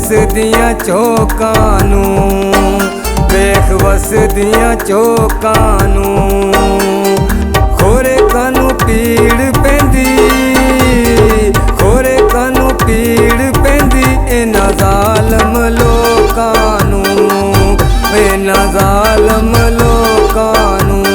वसदियां चौकां नूं, वेख वसदियां चौकां नूं। खोरे कानू पीड़ पैंदी, खोरे कानू पीड़ पैंदी इन्हां ज़ालम लोकां नूं, इन्हां ज़ालम लोकां नूं।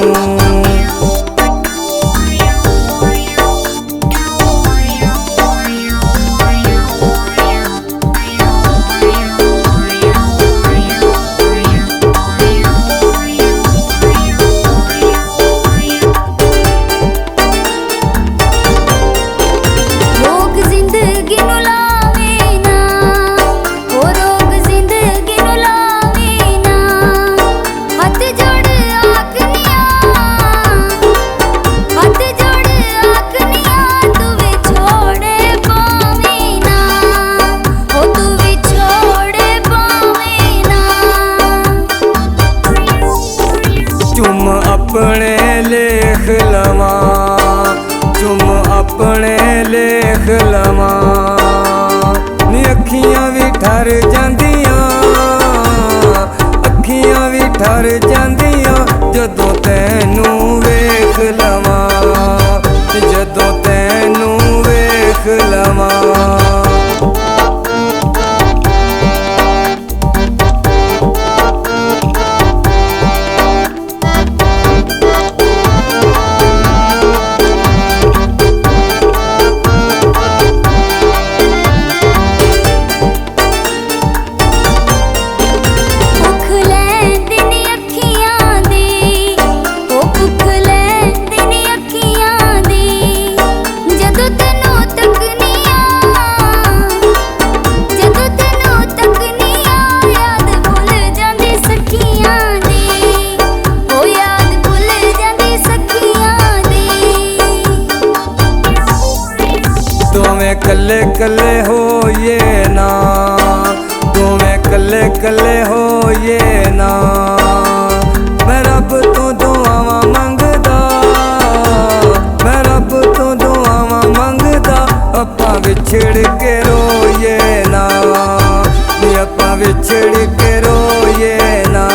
चुम अपने लेख लवां, चुम अपने लेख लवां। नी अखियां भी ठर जांदियां, अखियां भी ठर जांदियां जदों तैनू वेख लवां, जदों तैनू वेख लवां। कल्ले कल्ले होइए ना, दोवें कल्ले कल्ले होइए ना। मैं रब तो दुआवां मंगदा, मैं रब तो दुआवां मंगदा। अप्पां विछड़ के रोइए ना, अप्पां विछड़ के रोइए ना।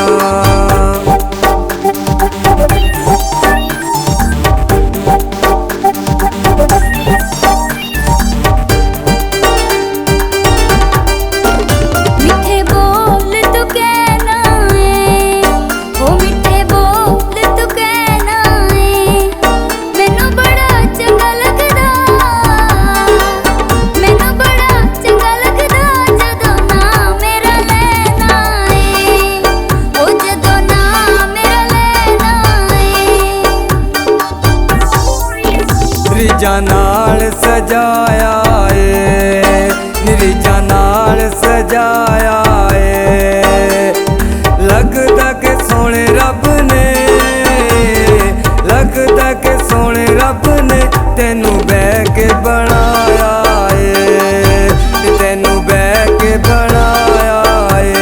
रिजा नाल सजाया है, रिजा नाल सजाया है। लगदा के सोने रब ने, लगदा के सोने रब ने तेनू बह के बनाया है, तेनू बह के बनाया है।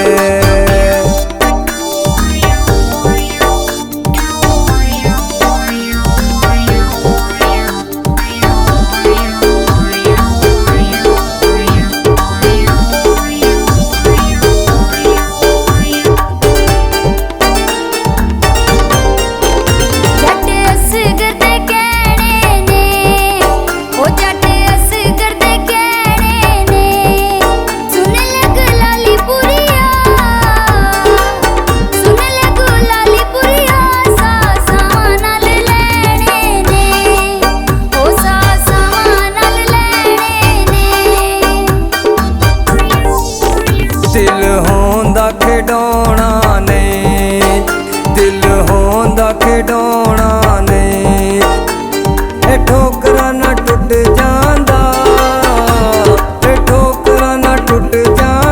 दिल होंदा खिडौना नहीं, दिल होंदा खिडौना नहीं। ए ठोकरा ना टुट जांदा, ए ठोकरा ना टुट जांदा।